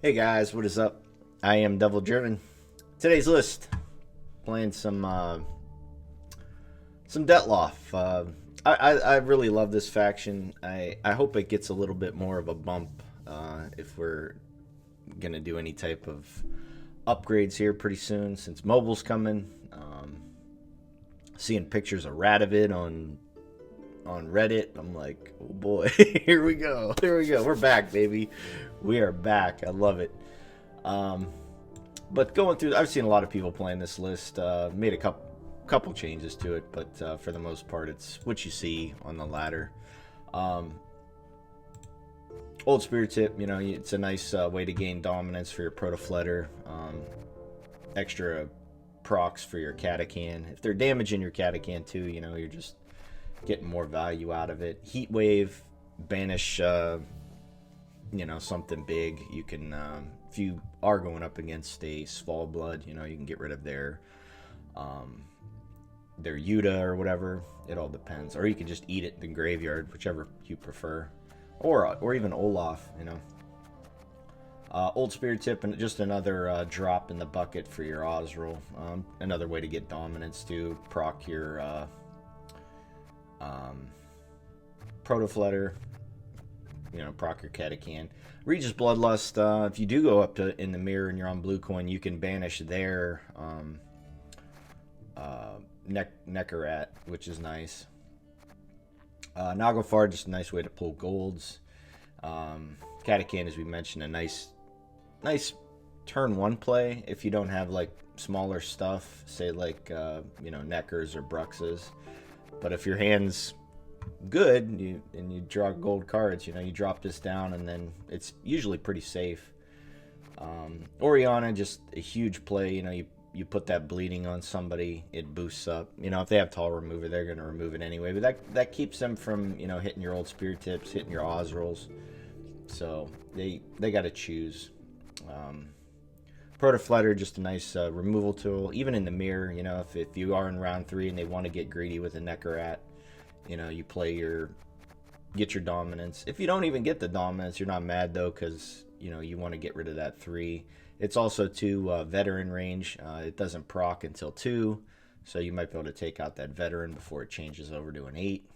Hey guys, what is up? I am Devil Driven. Today's list, playing some Detlaff. I really love this faction. I hope it gets a little bit more of a bump if we're gonna do any type of upgrades here pretty soon, since mobile's coming. Seeing pictures of Radovid on Reddit, I'm like, oh boy, here we go. We're back, baby. We are back. I love it. But going through, I've seen a lot of people playing this list. Made a couple changes to it, but for the most part, it's what you see on the ladder. Old Spirit Tip, it's a nice way to gain dominance for your Protofletter. Extra procs for your Catacan. If they're damaging your Catacan too, you're just getting more value out of it. Heatwave, banish, something big. You can, if you are going up against a Svalblood, you can get rid of their Yuta or whatever. It all depends. Or you can just eat it in the graveyard, whichever you prefer. Or even Olaf, Old Spirit Tip, and just another drop in the bucket for your Osril. Another way to get dominance to proc your Protofletter, proc your Catacan. Regis Bloodlust, if you do go up to in the mirror and you're on blue coin, you can banish their Nekarat, which is nice. Naglfar, just a nice way to pull golds. Catacan, as we mentioned, a nice turn one play if you don't have like smaller stuff, say like Neckers or Bruxes. But if your hand's good and you draw gold cards, you drop this down and then it's usually pretty safe. Oriana, just a huge play. You put that bleeding on somebody, it boosts up. If they have tall remover, they're going to remove it anyway. But that keeps them from hitting your old Spirit Tips, hitting your Osrils. So they got to choose. Protofletter, just a nice removal tool. Even in the mirror, if you are in round 3 and they want to get greedy with a Nekarat, you get your dominance. If you don't even get the dominance, you're not mad though, because you want to get rid of that 3. It's also 2 veteran range. It doesn't proc until 2, so you might be able to take out that veteran before it changes over to an 8.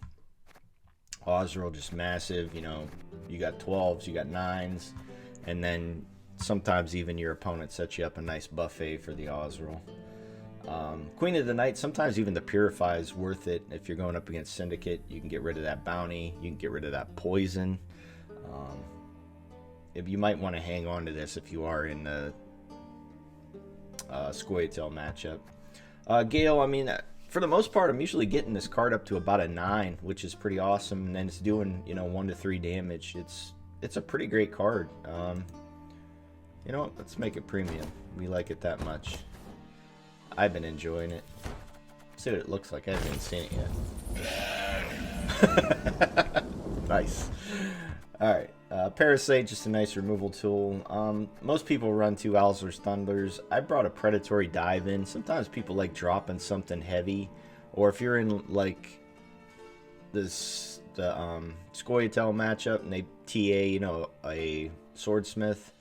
Osril, just massive. You got 12s, you got 9s, and then sometimes even your opponent sets you up a nice buffet for the Osril. Queen of the Night, sometimes even the Purify is worth it. If you're going up against Syndicate, you can get rid of that bounty, you can get rid of that poison. If you might want to hang on to this if you are in the scoia'tael matchup. Gale, for the most part, I'm usually getting this card up to about a 9, which is pretty awesome, and then it's doing 1 to 3 damage. It's a pretty great card. You know what? Let's make it premium. We like it that much. I've been enjoying it. See what it looks like. I haven't even seen it yet. Nice. Alright. Parasite, just a nice removal tool. Most people run 2 Owlsler's Thunders. I brought a Predatory Dive in. Sometimes people like dropping something heavy. Or if you're in like the scoia'tael matchup and they TA, a Swordsmith,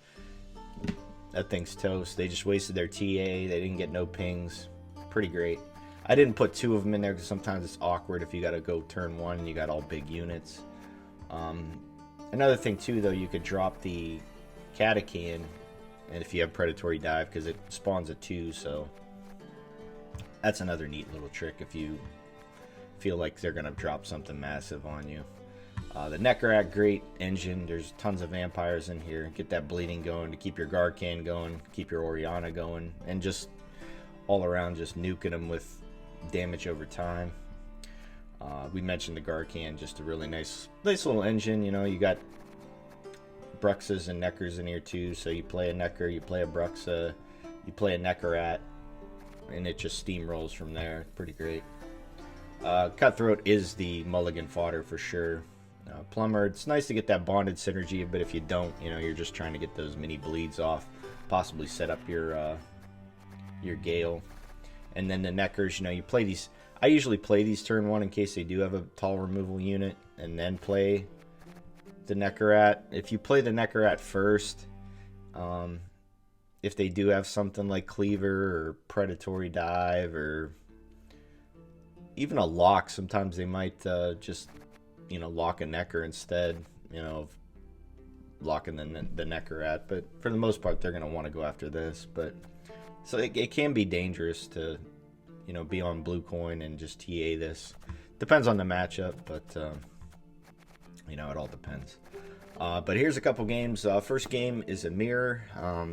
that thing's toast. They just wasted their TA. They didn't get no pings. Pretty great. I didn't put 2 of them in there because sometimes it's awkward if you got to go turn 1 and you got all big units. Another thing too, though, you could drop the Catacan, and if you have Predatory Dive, because it spawns a 2, so that's another neat little trick if you feel like they're going to drop something massive on you. The Nekarat, great engine. There's tons of vampires in here. Get that bleeding going to keep your Garcan going, keep your Oriana going, and just all around just nuking them with damage over time. We mentioned the Garcan, just a really nice little engine. You got Bruxas and Neckers in here too, so you play a Necker, you play a Bruxa, you play a Nekarat, and it just steamrolls from there. Pretty great. Cutthroat is the mulligan fodder for sure. Plumber, it's nice to get that bonded synergy, but if you don't, you're just trying to get those mini bleeds off, possibly set up your Gale. And then the Neckers, you play these. I usually play these turn 1 in case they do have a tall removal unit, and then play the Nekarat. If you play the Nekarat first, If they do have something like Cleaver or Predatory Dive or even a lock, sometimes they might just, lock a Necker instead, of locking the Necker at. But for the most part, they're going to want to go after this. But so it can be dangerous to, be on blue coin and just TA this. Depends on the matchup, but, it all depends. But here's a couple games. First game is a mirror.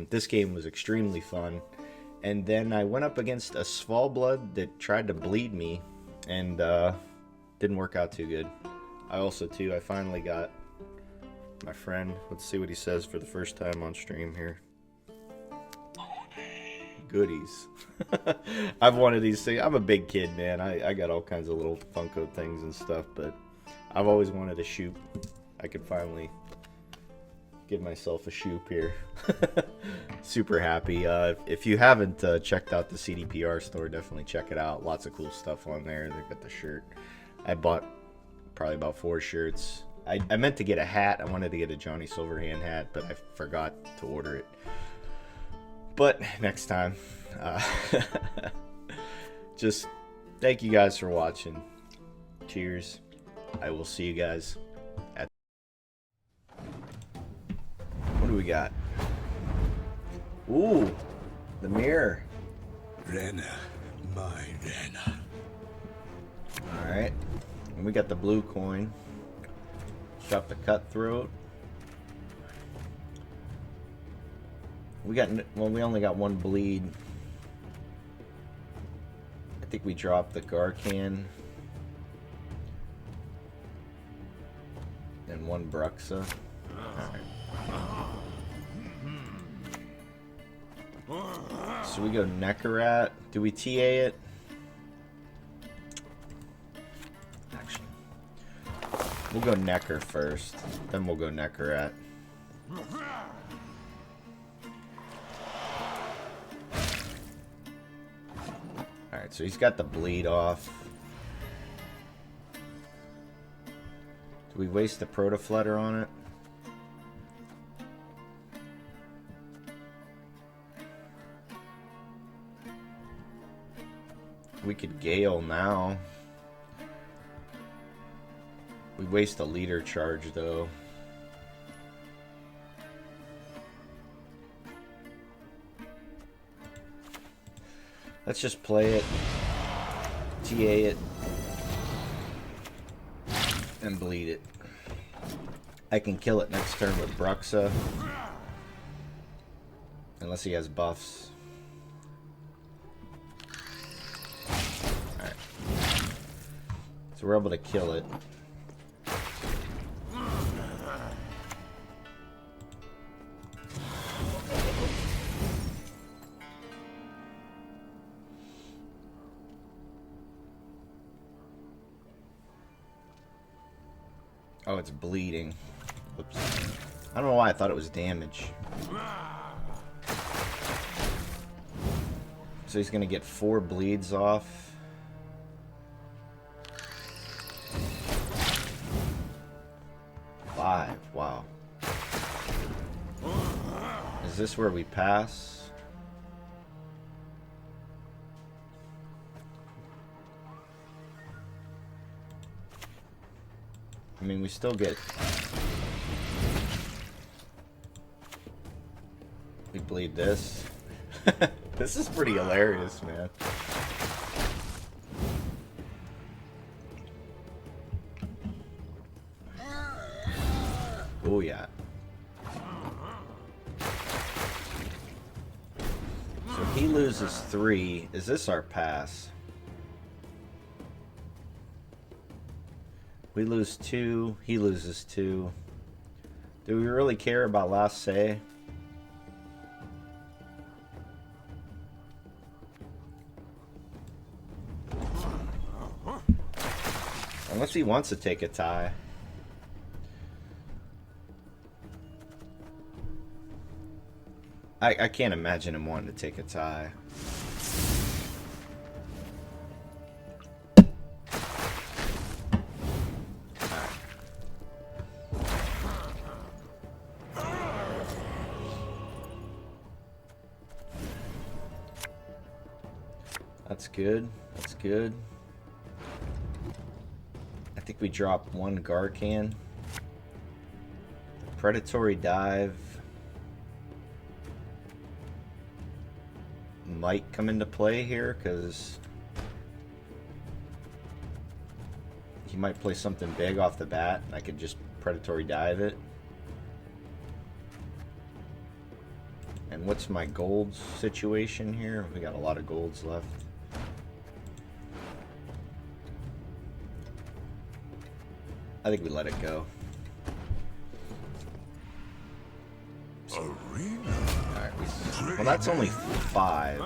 This game was extremely fun. And then I went up against a Svalblood that tried to bleed me and didn't work out too good. I finally got my friend. Let's see what he says for the first time on stream here. Goodies. I've wanted these things. I'm a big kid, man. I got all kinds of little Funko things and stuff, but I've always wanted a shoop. I could finally give myself a shoop here. Super happy. If you haven't checked out the CDPR store, definitely check it out. Lots of cool stuff on there. They got the shirt. I bought probably about 4 shirts. I meant to get a hat. I wanted to get a Johnny Silverhand hat, but I forgot to order it. But next time. Just thank you guys for watching. Cheers. I will see you guys at... What do we got? Ooh, the mirror. Rena, my Rena. Alright. And we got the blue coin. Drop the cutthroat. We only got 1 bleed. I think we dropped the Garcan. And 1 Bruxa. Alright. So we go Neckarat. Do we TA it? Actually, we'll go Necker first. Then we'll go Neckarat. Alright, so he's got the bleed off. Do we waste the Protoflutter on it? We could Gale now. We waste a leader charge though. Let's just play it, TA it, and bleed it. I can kill it next turn with Bruxa. Unless he has buffs. Alright. So we're able to kill it. Oh, it's bleeding. Oops. I don't know why I thought it was damage. So he's gonna get 4 bleeds off. Five. Wow. Is this where we pass? I mean, we still get... We bleed this. This is pretty hilarious, man. Oh, yeah. So he loses 3. Is this our pass? We lose 2. He loses 2. Do we really care about last say? Unless he wants to take a tie. I can't imagine him wanting to take a tie. That's good. That's good. I think we drop one Garcan. Predatory Dive might come into play here because he might play something big off the bat and I could just Predatory Dive it. And what's my golds situation here? We got a lot of golds left. I think we let it go. Arena. Alright, well that's only 5.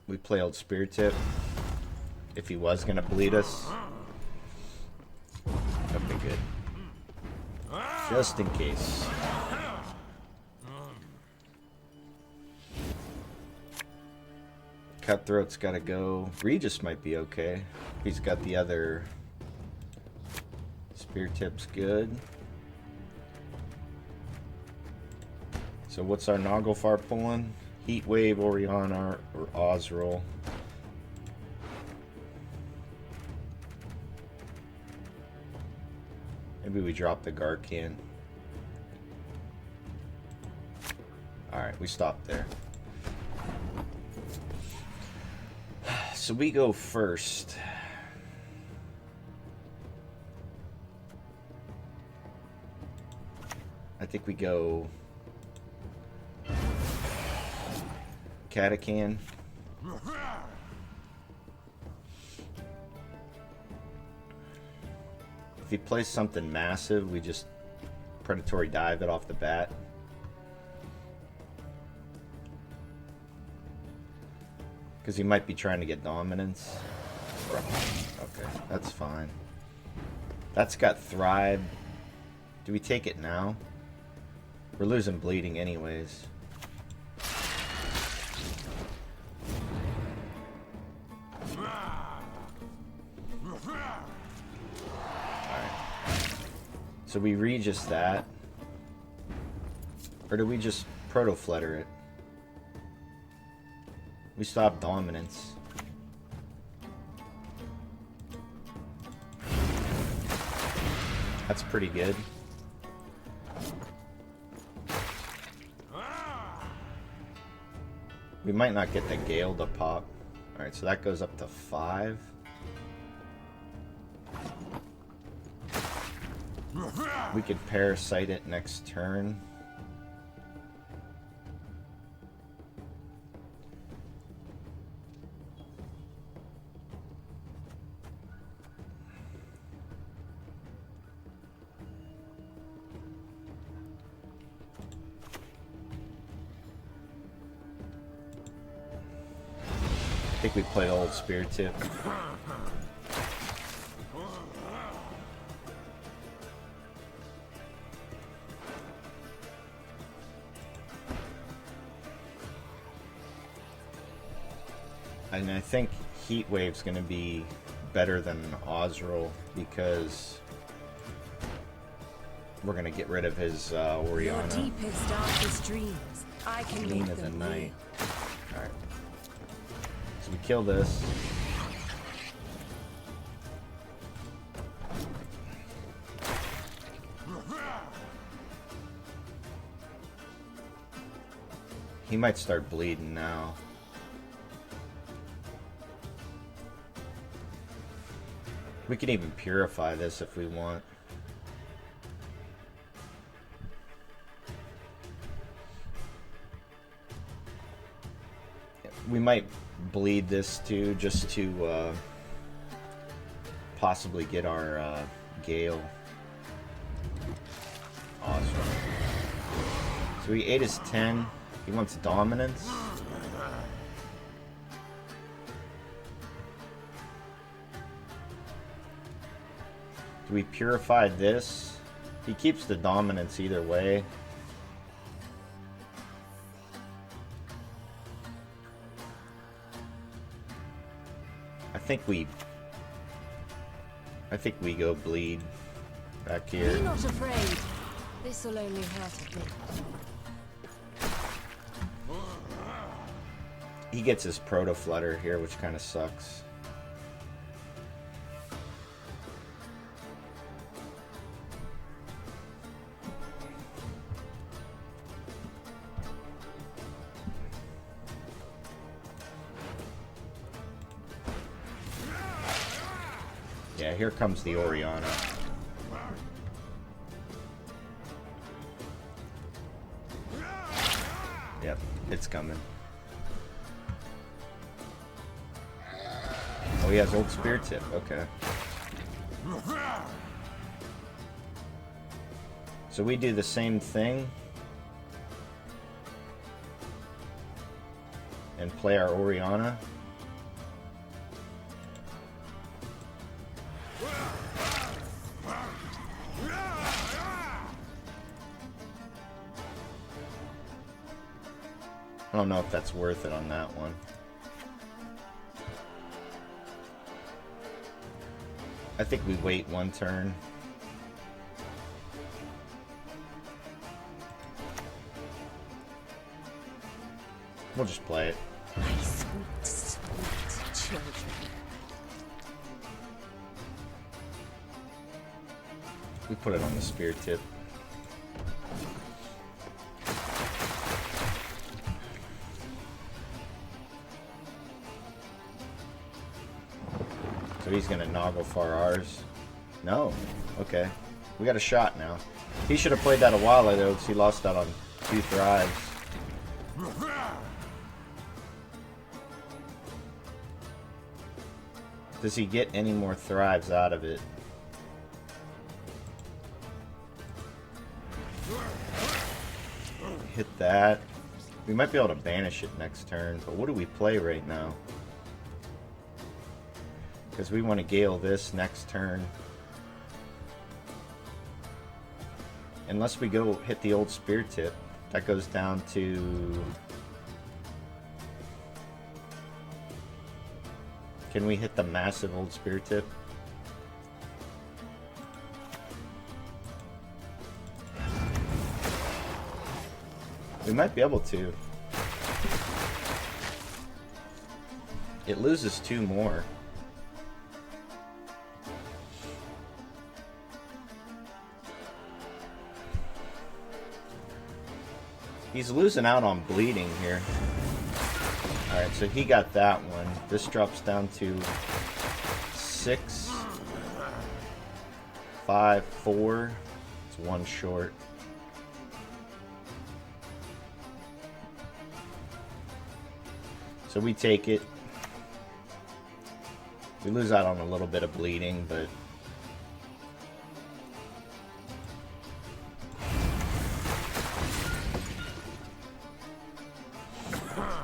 We play old Spear Tip if he was gonna bleed us. Okay, good. Just in case. Cutthroat's gotta go. Regis might be okay. He's got the other. Spear Tip's good. So what's our Naglfar pulling? Heatwave, Oriana, or Ozril. Maybe we drop the Garcan. Alright, we stopped there. So we go first. I think we go Catacan. If he plays something massive, we just Predatory Dive it off the bat. Because he might be trying to get dominance. Okay, that's fine. That's got Thrive. Do we take it now? We're losing bleeding anyways. So we Regis that. Or do we just Proto-Flutter it? We stop dominance. That's pretty good. We might not get the Gale to pop. Alright, so that goes up to 5. We could Parasite it next turn. I think we play old Spear Tip. And I think Heatwave's going to be better than Ozril because we're going to get rid of his Oriana. Your deepest, darkest dreams, I can Queen make of the them Night. Alright. So we kill this. He might start bleeding now. We can even purify this if we want. We might bleed this too, just to possibly get our Gale. Awesome. So he ate his 10. He wants dominance. Do we purify this? He keeps the dominance either way. I think we I think we go bleed back Be here. not afraid. This'll only hurt a bit. He gets his proto flutter here, which kind of sucks. Yeah, here comes the Oriana. Yep, it's coming. Oh, he has old spear tip. Okay. So we do the same thing and play our Oriana. I don't know if that's worth it on that one. I think we wait one turn. We'll just play it. My sweet, sweet children. We put it on the spear tip. So he's gonna Naglfar ours. No. Okay. We got a shot now. He should have played that a while ago because he lost out on 2 thrives. Does he get any more thrives out of it? Hit that. We might be able to banish it next turn, but what do we play right now? Because we want to Gale this next turn. Unless we go hit the old spear tip. That goes down to... Can we hit the massive old spear tip? We might be able to. It loses 2 more. He's losing out on bleeding here. Alright, so he got that one. This drops down to 6, 5, 4. It's 1 short. So we take it. We lose out on a little bit of bleeding, but...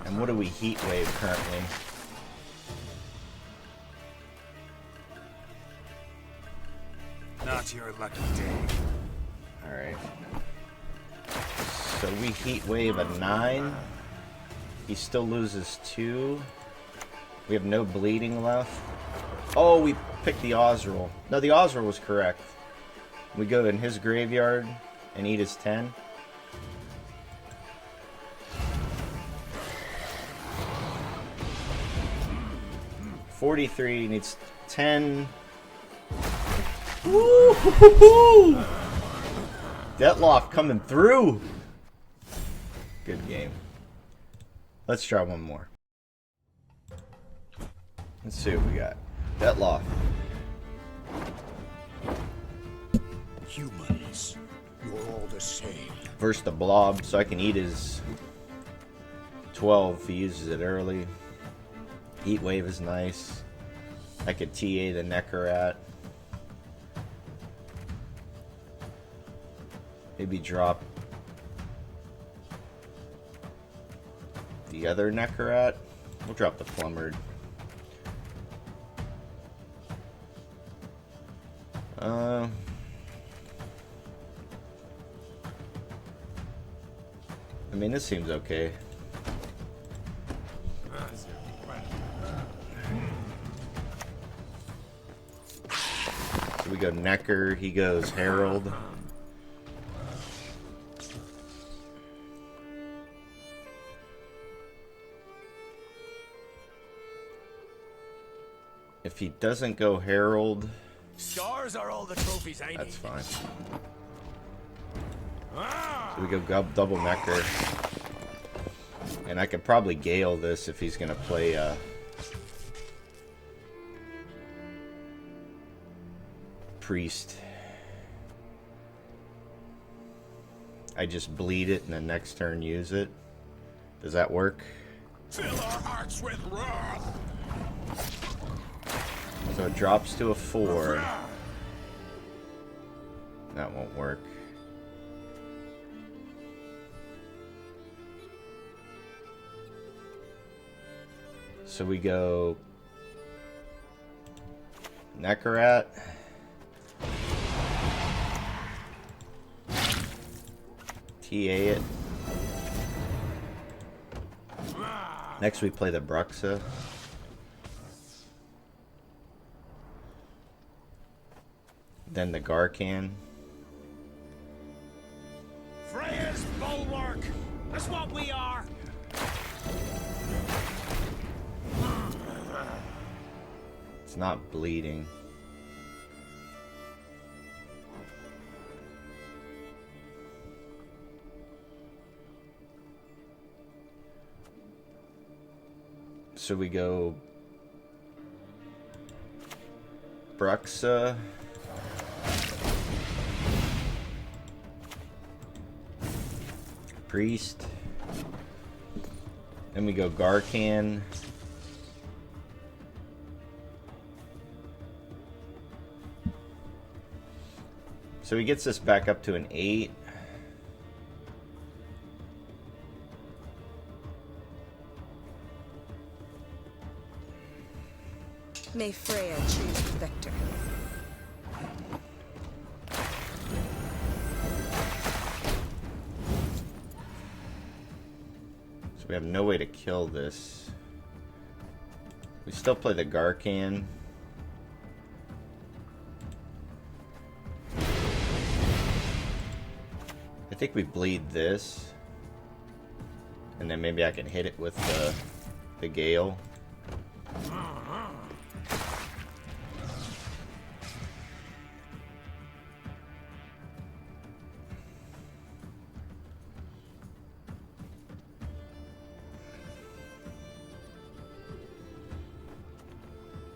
And what do we Heatwave currently? Not your lucky day. Alright. So we Heatwave a 9. He still loses 2. We have no bleeding left. Oh, we picked the Osril. No, the Osril was correct. We go in his graveyard and eat his 10. $43 needs 10. Woo-hoo-hoo-hoo! Detlaff coming through. Good game. Let's try one more. Let's see what we got. Detlaff. Humans, you're all the same. Versus the blob, so I can eat his 12 if he uses it early. Heatwave is nice. I could TA the Neckarat. Maybe drop the other Neckarat. We'll drop the Plumbered. I mean, this seems okay. go Necker, he goes Herald. If he doesn't go Herald, Stars are all the trophies I that's need. fine. So we go double Necker. And I could probably Gale this if he's going to play Priest. I just bleed it and the next turn use it. Does that work? Fill our hearts with wrath. So it drops to a 4. That won't work. So we go Neckarat. TA it. Next we play the Bruxa. Then the Garcan. Freya's bulwark. That's what we are. It's not bleeding. So we go Bruxa. Priest. Then we go Garcan. So he gets us back up to an 8. May Freya choose the victor. So we have no way to kill this. We still play the Garcan. I think we bleed this. And then maybe I can hit it with the Gale.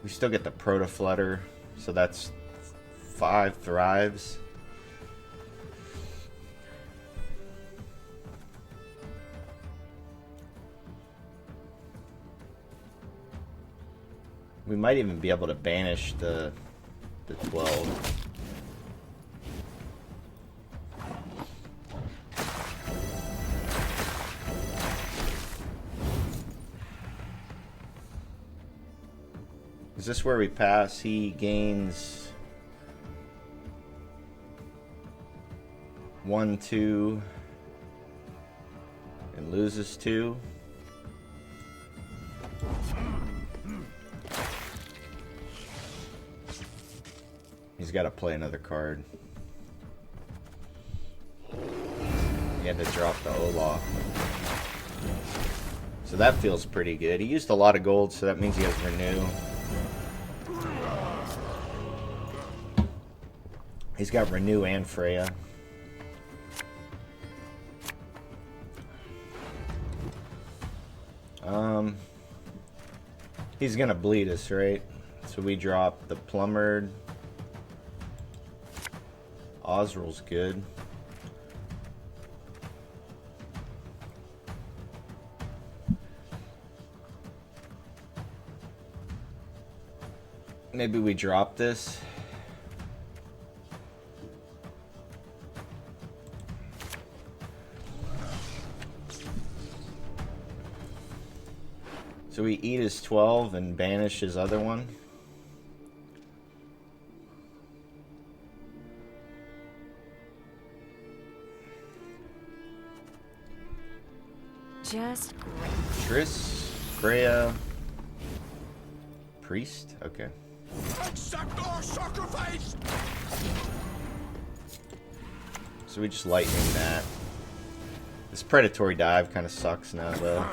We still get the Proto-Flutter, so that's 5 thrives. We might even be able to banish the 12. Is this where we pass? He gains 1, 2, and loses 2. He's got to play another card. He had to drop the Olaf. So that feels pretty good. He used a lot of gold, so that means he has Renew. He's got Renew and Freya. He's gonna bleed us, right? So we drop the Plumbered. Osrul's good. Maybe we drop this. So we eat his 12 and banish his other one. Just great. Triss, Freya, Priest. Okay. Accept our sacrifice. So we just lightning that. This predatory dive kind of sucks now, though.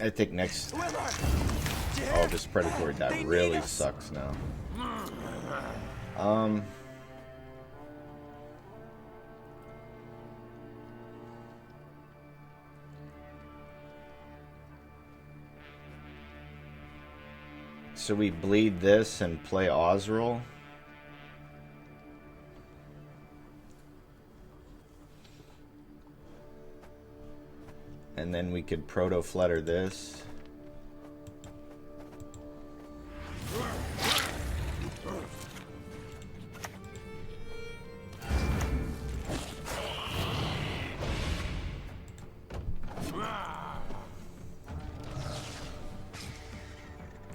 I think next... Oh, this predatory dive really sucks now. So we bleed this and play Osriel. And then we could proto-flutter this.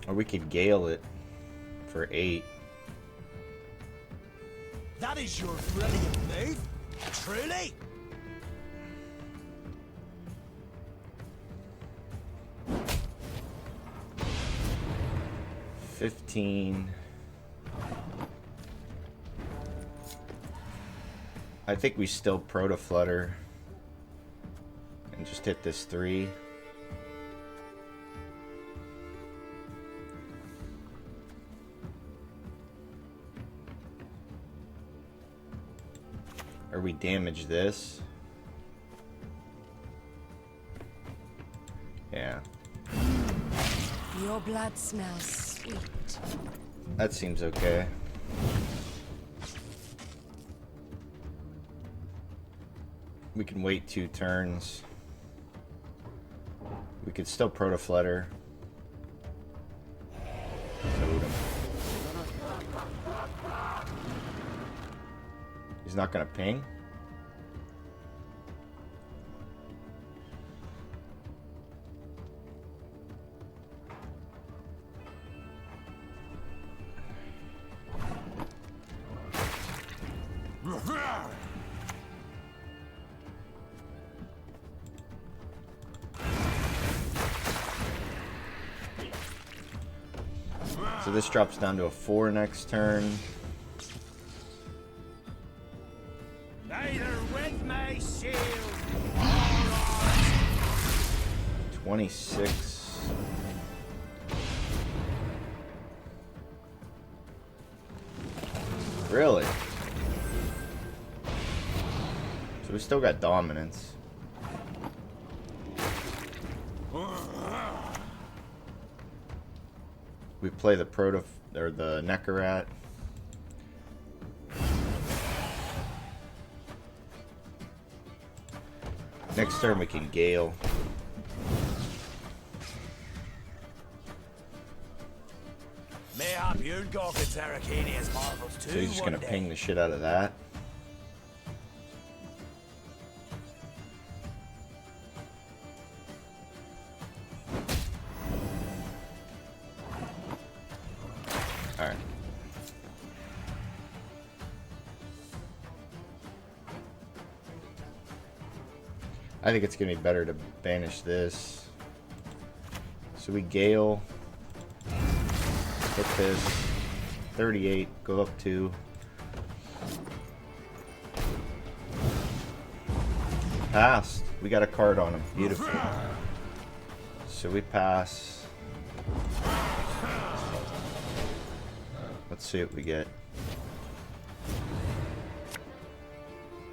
Or we could gale it for 8. That is your brilliant move, truly. I think we still proto-flutter and just hit this 3. Or we damage this. Yeah. Your blood smells sweet. That seems okay. We can wait 2 turns. We could still proto-flutter. Totem. He's not gonna ping? So this drops down to a 4 next turn. Neither with my shield. 26. Really? So we still got dominance. We play the proto or the Nekarat. Next turn we can gale. Mayhap you'd gawk at Zaracania's marvels too. So he's just gonna ping the shit out of that. Alright. I think it's gonna be better to banish this. So we gale. Hit this. 38. Go up 2. Passed. We got a card on him. Beautiful. So we pass. Let's see what we get.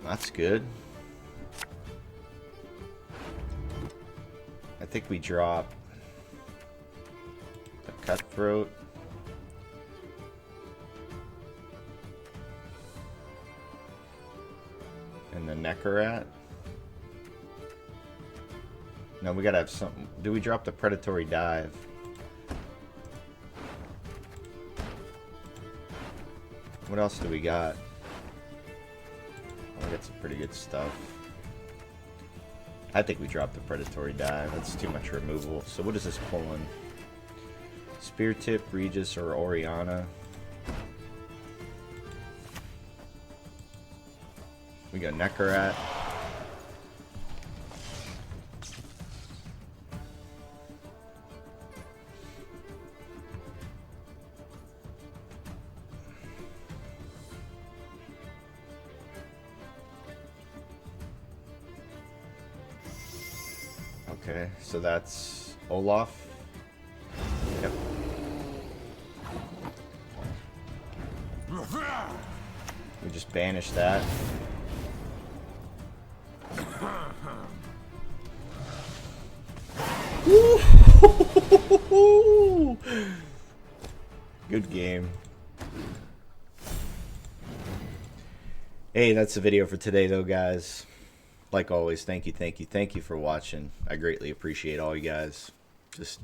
That's good. I think we drop the Cutthroat. And the Nekarat. No, we gotta have something. Do we drop the Predatory Dive? What else do we got? We got some pretty good stuff. I think we dropped the Predatory Dive. That's too much removal. So what is this pulling? Spear Tip, Regis, or Oriana? We got Neckarat. Okay, so that's Olaf. Yep. We just banish that. Good game. Hey, that's the video for today though, guys. Like always, thank you for watching. I greatly appreciate all you guys. Just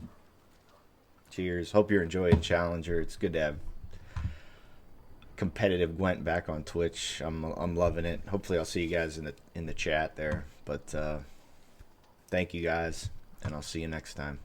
cheers. Hope you're enjoying Challenger. It's good to have competitive Gwent back on Twitch. I'm loving it. Hopefully I'll see you guys in the chat there. But thank you guys, and I'll see you next time.